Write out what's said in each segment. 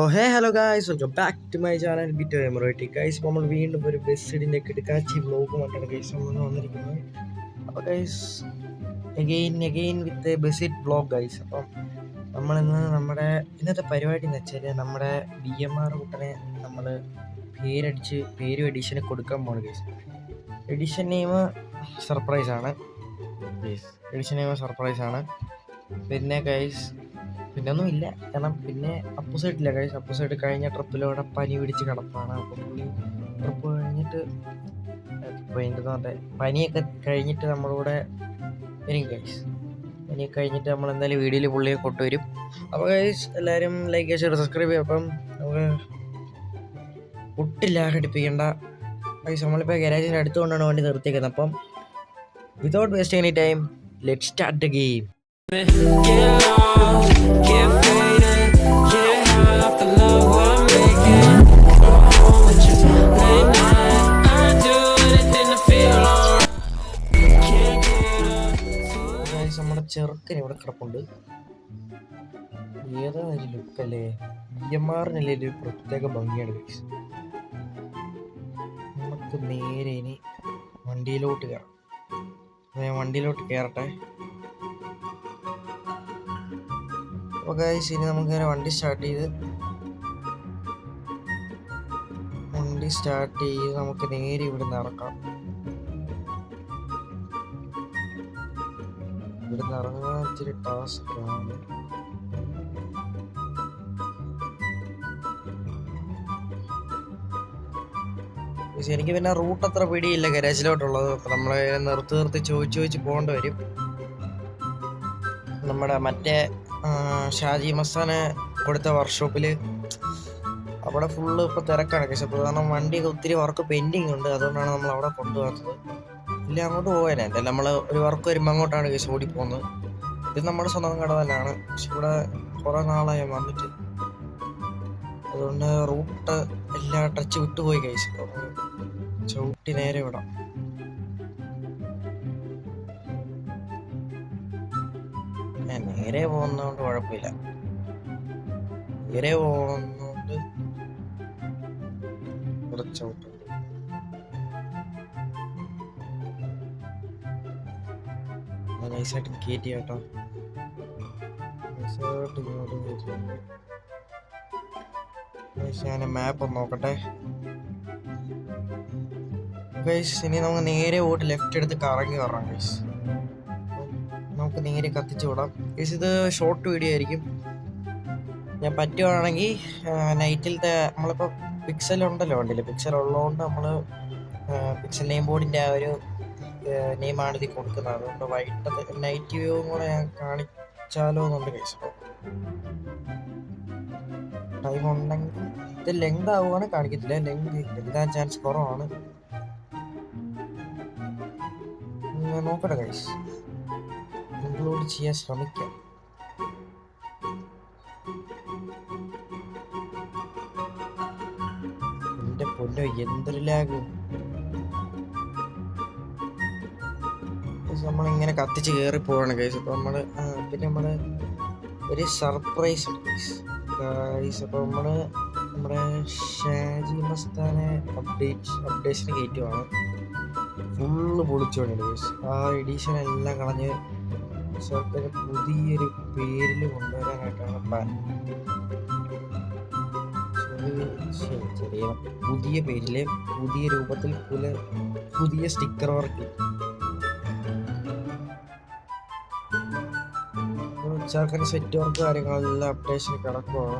Hello guys, welcome back to my channel Bitto Emirati. Guys, നമ്മൾ വീണ്ടും ഒരു ബസ്സിൻ്റെ കിടക്കാച്ചി വ്ലോഗുമായിട്ടാണ് ഗൈസ് നമ്മൾ വന്നിരിക്കുന്നത്. അപ്പോൾ ഗൈസ് അഗെയിൻ വിത്ത് ബസ്സിറ്റ് വ്ലോഗ് ഗൈസ്. അപ്പം നമ്മളിന്ന് ഇന്നത്തെ പരിപാടി എന്ന് വെച്ചാൽ നമ്മുടെ BMR കുട്ടനെ നമ്മൾ പേരും എഡിഷന് കൊടുക്കാൻ പോകുന്നത് ഗൈസ്. എഡിഷൻ നെയിം സർപ്രൈസാണ് ഗൈസ്. പിന്നെ ഗൈസ് ഒന്നുമില്ല, കാരണം പിന്നെ അപ്പുസൈഡില്ല ഗൈസ്. അപ്പുസൈഡ് കഴിഞ്ഞ ട്രിപ്പിലൂടെ പനി പിടിച്ച് കിടപ്പാണ്. അപ്പോൾ പുള്ളി ട്രിപ്പ് പനിയൊക്കെ കഴിഞ്ഞിട്ട് നമ്മളിവിടെ വരും ഗൈസ്. പനിയൊക്കെ കഴിഞ്ഞിട്ട് നമ്മൾ എന്തായാലും വീഡിയോയിൽ പുള്ളിയെ കൊണ്ടുവരും. അപ്പോൾ ഗൈസ് എല്ലാവരും ലൈക്ക് ഷെയർ സബ്സ്ക്രൈബ് ചെയ്യും. അപ്പം നമുക്ക് ഒട്ടില്ല ഘടിപ്പിക്കേണ്ട ഗൈസ്. നമ്മളിപ്പോൾ ഗരാജിൻ്റെ അടുത്തുകൊണ്ടാണ് വണ്ടി നിർത്തിയേക്കുന്നത്. അപ്പം without wasting any time let start the game. നമ്മുടെ ചെറുക്കൻ ഇവിടെ കിടപ്പുണ്ട്. ഏതാ ലുക്കല്ലേ, BMRനല്ലേ ഒരു പ്രത്യേക ഭംഗിയാണ് ഗൈസ്. നമുക്ക് നേരെ ഇനി വണ്ടിയിലോട്ട് കയറാം. ഞാൻ വണ്ടിയിലോട്ട് കയറട്ടെ. അപ്പോൾ ഗൈസ് ഇനി നമുക്കിങ്ങനെ വണ്ടി സ്റ്റാർട്ട് ചെയ്ത് നമുക്ക് നേരെ ഇവിടെ നിന്ന് ഇറക്കാം. ഇവിടുന്ന് ഇറങ്ങാൻ ഇച്ചിരി ടാസ്ക്കാണ്. എനിക്ക് പിന്നെ റൂട്ട് അത്ര പിടിയില്ല ഗരാജിലോട്ടുള്ളത്. അപ്പം നമ്മൾ നിർത്തി ചോദിച്ച് പോകേണ്ടി വരും. നമ്മുടെ മറ്റേ ഷാജി മസ്താനെ കൊടുത്ത വർക്ക്ഷോപ്പിൽ അവിടെ ഫുള്ള് ഇപ്പോൾ തിരക്കാണ് കേസ്. അപ്പോൾ കാരണം വണ്ടിയൊക്കെ ഒത്തിരി വർക്ക് പെൻഡിങ് ഉണ്ട്. അതുകൊണ്ടാണ് നമ്മൾ അവിടെ കൊണ്ടുപോകാത്തത്. ഇല്ല അങ്ങോട്ട് പോകാനേ എന്തായാലും നമ്മൾ ഒരു വർക്ക് വരുമ്പോൾ അങ്ങോട്ടാണ് കേസ് ഓടിപ്പോകുന്നത്. ഇത് നമ്മുടെ സ്വന്തം കട തന്നെയാണ്, പക്ഷെ ഇവിടെ കുറേ നാളായി വന്നിട്ട്. അതുകൊണ്ട് റൂട്ട് എല്ലാം ടച്ച് വിട്ടുപോയി കേസ്. ചവിട്ടി നേരെ വിടാം. നേരെ പോകുന്നതുകൊണ്ട് കുഴപ്പമില്ല. നേരെ പോകുന്നതുകൊണ്ട് ഇവിടെ ചവിട്ടും. നൈസായിട്ട് കയറ്റി കേട്ടോ. ഞാൻ മാപ്പ് ഒന്ന് നോക്കട്ടെ ഗൈസ്. ഇനി നമുക്ക് നേരെ പോയിട്ട് ലെഫ്റ്റ് എടുത്ത് കറങ്ങി വരാം ഗൈസ്. നമുക്ക് നേരെ കത്തിച്ച് വിടാം ഗൈസ്. ഇത് ഷോർട്ട് വീഡിയോ ആയിരിക്കും. ഞാൻ പറ്റുവാണെങ്കിൽ നൈറ്റിലത്തെ നമ്മളിപ്പോൾ പിക്സൽ ഉണ്ടല്ലോ വണ്ടിയിൽ, പിക്സൽ ഉള്ളതുകൊണ്ട് നമ്മൾ പിക്സൽ നെയിം ബോർഡിൻ്റെ ആ ഒരു നെയിമാണ് ഇതിൽ കൊടുക്കുന്നത്. അതുകൊണ്ട് വൈകിട്ടത്തെ നൈറ്റ് വ്യൂവും കൂടെ ഞാൻ കാണിച്ചാലോ എന്നുണ്ട് കേസ്. ടൈം ഉണ്ടെങ്കിൽ ഇത് ലെങ്ത് ആവുകയാണ് കാണിക്കത്തില്ല. ലെങ്താൻ ചാൻസ് കുറവാണ്. നോക്കട്ടെ ഗൈസ്, ഇൻക്ലൂഡ് ചെയ്യാൻ ശ്രമിക്കാം. എൻ്റെ പൊന്നോ എന്തൊരു ലാഗ്. നമ്മളിങ്ങനെ കത്തിച്ച് കയറി പോവാണ് ഗൈസ്. അപ്പോൾ നമ്മൾ ഒരു സർപ്രൈസ് ഉണ്ട് ഗൈസ്. അപ്പോൾ നമ്മുടെ ഷാജി മസ്താനെ അപ്ഡേഷന് കയറ്റുവാണ്. ഫുള്ള് പൊളിച്ചോണ്ട് ഗൈസ്. ആ എഡിഷൻ എല്ലാം കളഞ്ഞ് സർക്കാര് പുതിയൊരു പേരിൽ കൊണ്ടുവരാനായിട്ടാണ് പ്ലാൻ. ചെറിയ പുതിയ പേരില് പുതിയ രൂപത്തിൽ പുതിയ സ്റ്റിക്കർ വർക്ക്. ചെറുക്കന് സെറ്റ് വർക്ക് കാര്യങ്ങളെല്ലാം അപ്ഡേഷന് കിടക്കുവാണ്.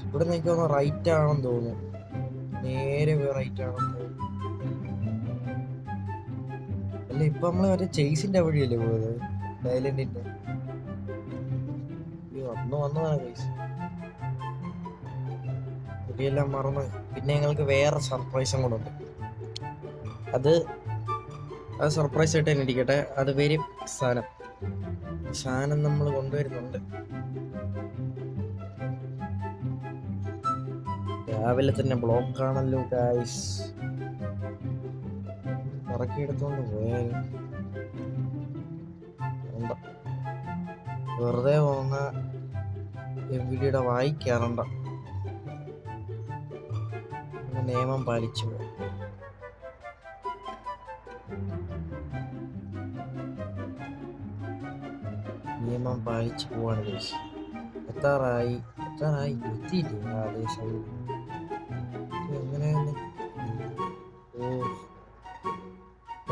ഇവിടെ എനിക്ക് തോന്നുന്നു റൈറ്റ് ആണെന്ന് തോന്നുന്നു. നേരെ റൈറ്റ് ആണെന്ന് തോന്നുന്നു. അല്ല ഇപ്പൊ നമ്മള് മറ്റേ ചേസിന്റെ വഴിയല്ലേ പോയത്, ഡൈലൻഡിന്റെ. വന്നതാണ് ഗൈസ്. ഇവയെല്ലാം മറന്ന്. പിന്നെ ഞങ്ങൾക്ക് വേറെ സർപ്രൈസും കൂടെ ഉണ്ട്. അത് സർപ്രൈസ് ആയിട്ട് തന്നെ ഇരിക്കട്ടെ. അത് വരും. സാധനം നമ്മൾ കൊണ്ടുവരുന്നുണ്ട്. രാവിലെ തന്നെ ബ്ലോക്കാണല്ലോ ഗായ്സ്. ഇറക്കി എടുത്തോണ്ട് പോയാലും വെറുതെ പോകുന്ന എവിഡിയുടെ വായിക്കാറുണ്ട. നിയമം പാലിച്ചു പോകും. നിയമം പാലിച്ചു പോവാണ് ഗൈസ്. എത്താറായി എത്തിയില്ലേ ആദേശം എങ്ങനെയാണ്?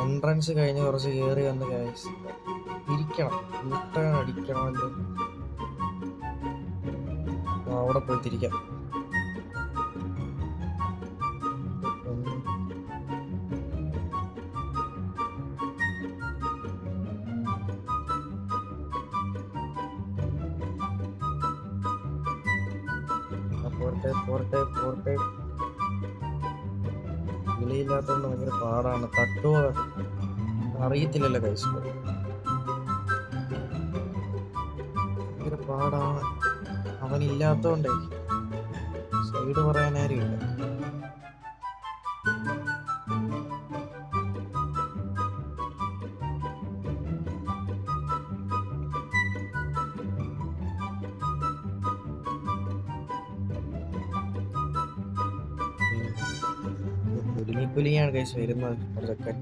എൻട്രൻസ് കഴിഞ്ഞ് കുറച്ച് കയറി വന്ന് ഗൈസ് തിരിക്കണം, യൂട്ടേൺ അടിക്കണമല്ലോ. അവിടെ പോയി തിരിക്കാം. പോർട്ടെ വിളിയില്ലാത്തോണ്ട് ഭയങ്കര പാടാണ്. തട്ടുക അറിയത്തില്ലല്ലോ കൈസ്, ഭയങ്കര പാടാണ്. അവനില്ലാത്തോണ്ടേ സൈഡ് പറയാൻ ആരുമില്ല. പുലിയാണ് കൈസ് വരുന്നത് കുറച്ചൊക്കെ.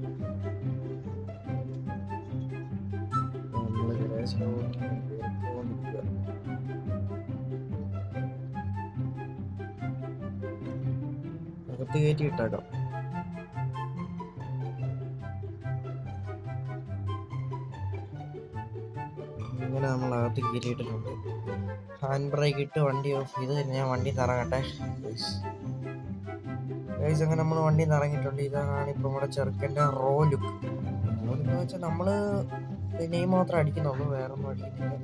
അകത്ത് കയറ്റി ഇട്ടാക്കാം. ഇങ്ങനെ നമ്മൾ അകത്ത് കയറ്റിയിട്ടുണ്ട്. ഹാൻഡ് ബ്രേക്ക് ഇട്ട് വണ്ടി ഓഫ് ചെയ്ത് ഞാൻ വണ്ടി ഇറങ്ങട്ടെ ഗൈസ്. അങ്ങനെ നമ്മൾ വണ്ടി ഇറങ്ങിയിട്ടുണ്ട്. ഇതാണ് ഇപ്പൊ നമ്മുടെ ചെറുക്കൻ്റെ റോ ലുക്ക്. എന്ന് വെച്ചാൽ നമ്മള് നെയിം മാത്രം അടിക്കുന്നുള്ളൂ, വേറെ ഒന്നും അടിക്കുന്നില്ല.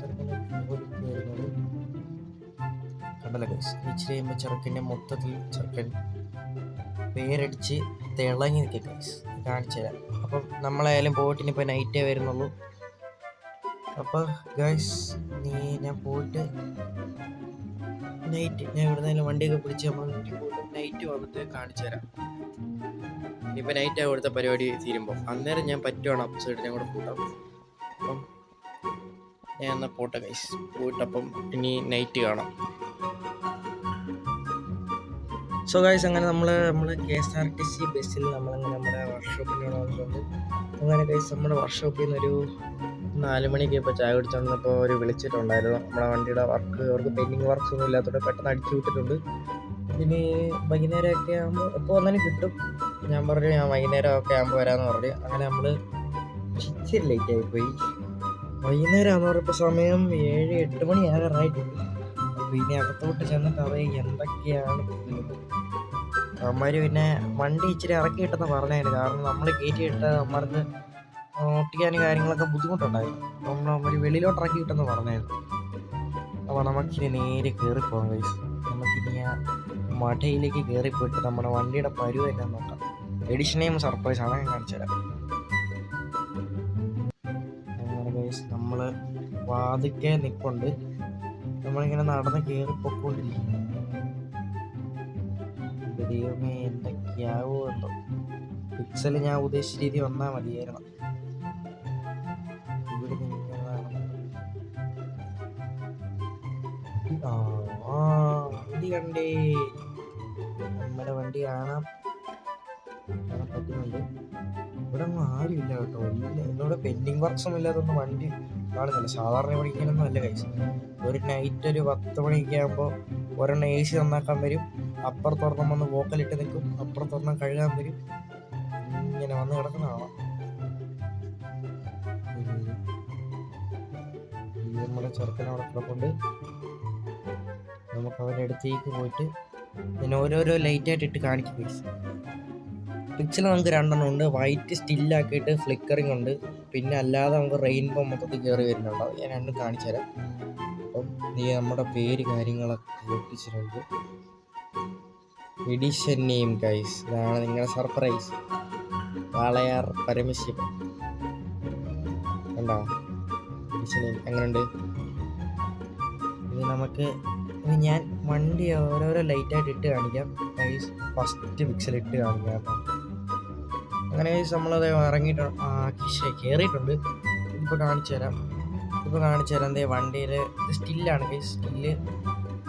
ചെറുക്കൻ്റെ റോ ലുക്ക് വരുന്നത് കണ്ടല്ലോ ഗൈസ്. ഇച്ചിരി കഴിയുമ്പോൾ ചെറുക്കൻ്റെ മൊത്തത്തിൽ ചെറുക്കൻ പേരടിച്ച് തിളങ്ങി നിൽക്കുക ഗൈസ്. കാണിച്ചു തരാം. അപ്പം നമ്മളായാലും പോയിട്ട് ഇനിയിപ്പോൾ നൈറ്റേ വരുന്നുള്ളൂ. അപ്പോൾ ഗൈസ് ഞാൻ പോയിട്ട് നൈറ്റ് ഞാൻ ഇവിടുന്ന് വണ്ടിയൊക്കെ പിടിച്ച് നമ്മൾ വീട്ടിൽ പോയിട്ട് നൈറ്റ് വന്നിട്ട് കാണിച്ചു തരാം. ഇനിയിപ്പോൾ നൈറ്റ് അവിടുത്തെ പരിപാടി തീരുമ്പോൾ അന്നേരം ഞാൻ പറ്റുവാണ് അപ്പ് സൈഡ് ഞാൻ കൂടെ കൂട്ടാം. അപ്പം ഞാൻ എന്നാൽ പോട്ടെ ഗൈസ്, പോയിട്ടപ്പം ഇനി നൈറ്റ് കാണാം. സോ ഗൈസ് അങ്ങനെ നമ്മൾ KSRTC ബസ്സിൽ നമ്മളങ്ങനെ നമ്മുടെ വർക്ക്ഷോപ്പിൽ വന്നിട്ടുണ്ട്. അങ്ങനെ ഗൈസ് നമ്മുടെ വർക്ക്ഷോപ്പിൽ നിന്നൊരു 4 മണിക്ക് ഇപ്പോൾ ചായ കുടിച്ചോണ്ടിപ്പോൾ ഒരു വിളിച്ചിട്ടുണ്ടായിരുന്നു. നമ്മുടെ വണ്ടിയുടെ അവർക്ക് പെൻഡിങ് വർക്ക്സ് ഒന്നും ഇല്ലാത്തതുകൊണ്ട് പെട്ടെന്ന് അടിച്ചു വിട്ടിട്ടുണ്ട്. ഇനി വൈകുന്നേരമൊക്കെ ആകുമ്പോൾ എപ്പോൾ വന്നാലും കിട്ടും. ഞാൻ പറഞ്ഞു ഞാൻ വൈകുന്നേരം ഒക്കെ ആകുമ്പോൾ വരാമെന്ന് പറഞ്ഞു. അങ്ങനെ നമ്മൾ ഇച്ചിരി ലേറ്റ് ആയിപ്പോയി. വൈകുന്നേരം ആകുമ്പോൾ ഇപ്പോൾ സമയം 7-8 മണി ആകാറായിട്ടുണ്ട്. അപ്പോൾ ഇനി അകത്തോട്ട് ചെന്നിട്ട് അറിയാം എന്തൊക്കെയാണ് അമ്മമാർ. പിന്നെ വണ്ടി ഇച്ചിരി ഇറക്കി കിട്ടുന്ന പറഞ്ഞായിരുന്നു, കാരണം നമ്മൾ കയറ്റിയിട്ട് അമ്മമാർക്ക് ഓട്ടിക്കാനും കാര്യങ്ങളൊക്കെ ബുദ്ധിമുട്ടുണ്ടായിരുന്നു. അപ്പം നമ്മൾ വെളിയിലോട്ട് ഇറക്കി കിട്ടുമെന്ന് പറഞ്ഞായിരുന്നു. അപ്പോൾ നമുക്കിനി നേരെ കയറിപ്പോകാം ഗൈസ്. നമുക്കിനി ആ മഠയിലേക്ക് കയറിപ്പോയിട്ട് നമ്മുടെ വണ്ടിയുടെ പരുവ തന്നെ നോക്കാം. എഡിഷനെയും സർപ്രൈസ് ആണ്, ഞാൻ കാണിച്ചു തരാം. അങ്ങനെ ഗൈസ് നമ്മൾ വാതിക്കെ നിൽപ്പുണ്ട്. നമ്മളിങ്ങനെ നടന്ന് കയറിപ്പോയിക്കൊണ്ടിരിക്കുന്നു. ദൈവമേ എന്തൊക്കെയാവോ എന്തോ. പിക്സൽ ഞാൻ ഉദ്ദേശിച്ച രീതി വന്നാൽ മതിയായിരുന്നു. വണ്ടി കണ്ടേ, നമ്മുടെ വണ്ടി കാണാൻ പറ്റുന്നുണ്ട്. ഇവിടെ ഒന്നും ആരുമില്ല കേട്ടോ. എന്നോട് പെൻഡിങ് വർക്ക്സ് ഒന്നും ഇല്ലാതൊന്നും വണ്ടി കാണുന്നില്ല. സാധാരണ ഇവിടെ ഇങ്ങനൊന്നും അല്ല കഴിച്ചു. ഒരു നൈറ്റ് ഒരു 10 മണിയൊക്കെ ആകുമ്പോൾ ഒരെണ്ണം AC നന്നാക്കാൻ വരും, അപ്പുറത്തൊരെണ്ണം വന്ന് വോക്കലിട്ട് നിൽക്കും, അപ്പുറത്തൊരെണ്ണം കഴുകാൻ വരും. ഇങ്ങനെ വന്ന് കിടക്കുന്ന കാണാം. നമ്മുടെ ചെറുക്കനവിടെ കിടപ്പുണ്ട്. നമുക്ക് അവൻ്റെ അടുത്തേക്ക് പോയിട്ട് ഞാൻ ഓരോരോ ലൈറ്റായിട്ട് ഇട്ട് കാണിക്കും പൈസ. പിക്ചർ നമുക്ക് 2 ഉണ്ട്. വൈറ്റ് സ്റ്റില്ലാക്കിയിട്ട് ഫ്ലിക്കറിങ് ഉണ്ട്, പിന്നെ അല്ലാതെ നമുക്ക് റെയിൻബോ മൊത്തത്തിൽ കയറി വരുന്നുണ്ട്. അത് ഞാൻ 2 കാണിച്ചു തരാം. അപ്പം നീ നമ്മുടെ പേര് കാര്യങ്ങളൊക്കെ ഒട്ടിച്ചിട്ടുണ്ട്. എഡിഷൻ നെയിം ഗൈസ്, ഇതാണ് നിങ്ങളുടെ സർപ്രൈസ്. വാളയാർ പരമശിവൻ കണ്ടോ എഡിഷൻ നെയിം എങ്ങനെയുണ്ട്? ഇത് നമുക്ക് ഞാൻ വണ്ടി ഓരോരോ ലൈറ്റായിട്ട് ഇട്ട് കാണിക്കാം ഗൈസ്. ഫസ്റ്റ് പിക്സൽ ഇട്ട് കാണിക്കാം. അപ്പം അങ്ങനെ നമ്മളത് ഇറങ്ങിയിട്ട് കയറിയിട്ടുണ്ട്. ഇപ്പോൾ കാണിച്ചു തരാം എന്തേ വണ്ടിയിൽ ഇത് സ്റ്റില്ലാണ് ഗൈസ്. സ്റ്റില്ല്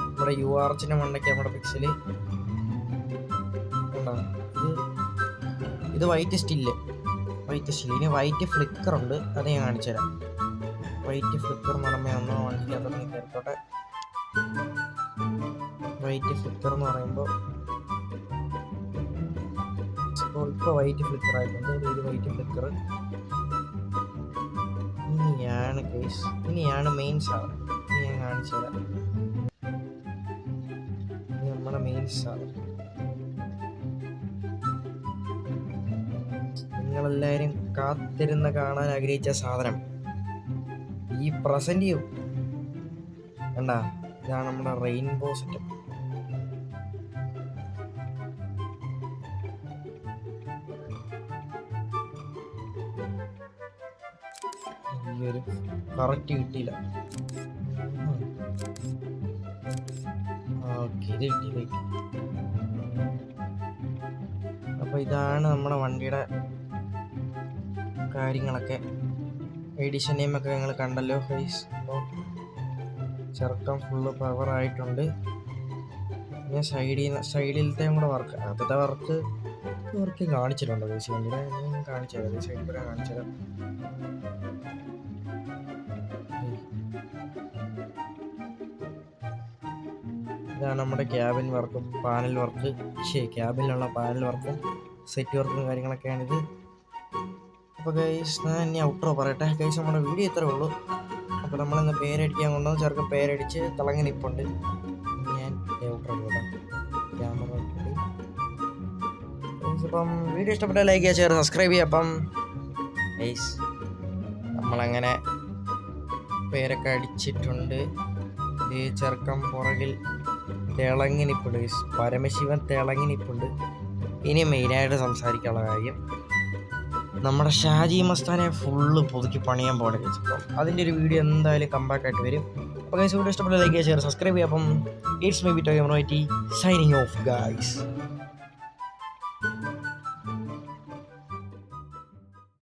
നമ്മുടെ URHന്റെ മണ്ടയ്ക്ക് നമ്മുടെ പിക്സല് ഉണ്ടോ. ഇത് വൈറ്റ് സ്റ്റില്ല്. ഇനി വൈറ്റ് ഫ്ലിക്കർ ഉണ്ട്, അത് ഞാൻ കാണിച്ചു തരാം. വൈറ്റ് ഫ്ലിക്കർ നടമേ ഒന്നോ വണ്ടിക്ക് അതൊന്ന് കയറിക്കോട്ടെ. വൈറ്റ് ഫ്ലിക്കർ എന്ന് പറയുമ്പോൾ ഇപ്പോൾ വൈറ്റ് ഫ്ലിക്കർ ആയിട്ടുണ്ട്. ഇത് വൈറ്റ് ഫ്ലിക്കർ. ഇനിയാണ് മെയിൻ സാധനം. ഇനി ഞാൻ കാണിച്ചു തരാം. ഇനി നമ്മുടെ മെയിൻ സാധനം നിങ്ങളെല്ലാവരും കാത്തിരുന്ന് കാണാൻ ആഗ്രഹിച്ച സാധനം ഈ പ്രസന്റ് ചെയ്യും. കണ്ടാ, ഇതാണ് നമ്മുടെ റെയിൻബോ സെറ്റപ്പ്. ഈ ഒരു കറക്റ്റ് കിട്ടിയില്ല. ഓക്കെ, ഇത് കിട്ടി. അപ്പൊ ഇതാണ് നമ്മുടെ വണ്ടിയുടെ കാര്യങ്ങളൊക്കെ. എഡിഷൻ നെയിമൊക്കെ ഞങ്ങൾ കണ്ടല്ലോ ഗൈസ്. അപ്പോൾ ചെറുക്കം ഫുള്ള് പവർ ആയിട്ടുണ്ട്. പിന്നെ സൈഡിലത്തെ കൂടെ വർക്ക്, ആദ്യത്തെ വർക്ക് കാണിച്ചിട്ടുണ്ടോ ഗൈസ്? വണ്ടിയുടെ കാണിച്ചു തരാം. സൈഡിൽ കൂടെ കാണിച്ചു തരാം. ഇതാണ് നമ്മുടെ ക്യാബിൻ വർക്കും പാനൽ വർക്ക്. ക്യാബിനുള്ള പാനൽ വർക്കും സെറ്റ് വർക്കും കാര്യങ്ങളൊക്കെയാണിത്. അപ്പോൾ ഗൈസ് ഞാൻ ഇനി ഔട്ട്രോ പറയട്ടെ. ഗൈസ് നമ്മുടെ വീഡിയോ ഇത്രേ ഉള്ളൂ. അപ്പോൾ നമ്മളിന്ന് പേരടിക്കാൻ കൊണ്ടുവന്ന് ചെറുക്കം പേരടിച്ച് തിളങ്ങി നിൽപ്പുണ്ട്. ഞാൻ ഔട്ട്രോ കൂടാം ക്യാമറ. അപ്പം വീഡിയോ ഇഷ്ടപ്പെട്ടാൽ ലൈക്ക് ചെയ്യുക, ഷെയർ, സബ്സ്ക്രൈബ് ചെയ്യുക. അപ്പം ഗൈസ് നമ്മളങ്ങനെ പേരൊക്കെ അടിച്ചിട്ടുണ്ട്. ഈ ചെറുക്കം പുറകിൽ തിളങ്ങി നിൽപ്പുണ്ട് ഗൈസ്. പരമശിവൻ തിളങ്ങി നിൽപ്പുണ്ട്. ഇനി മെയിനായിട്ട് സംസാരിക്കാനുള്ള കാര്യം, നമ്മുടെ ഷാജി മസ്താനെ ഫുള്ള് പുതുക്കി പണിയാൻ പോകണ ഗൈസ്. അപ്പം അതിൻ്റെ ഒരു വീഡിയോ എന്തായാലും കമ്പാക്ക് ആയിട്ട് വരും. അപ്പോൾ ഗൈസ് വീഡിയോ ഇഷ്ടപ്പെട്ട ലൈക്ക് ചെയ്യുക, ഷെയർ, സബ്സ്ക്രൈബ് ചെയ്യുക. അപ്പം it's me Bitto signing off guys.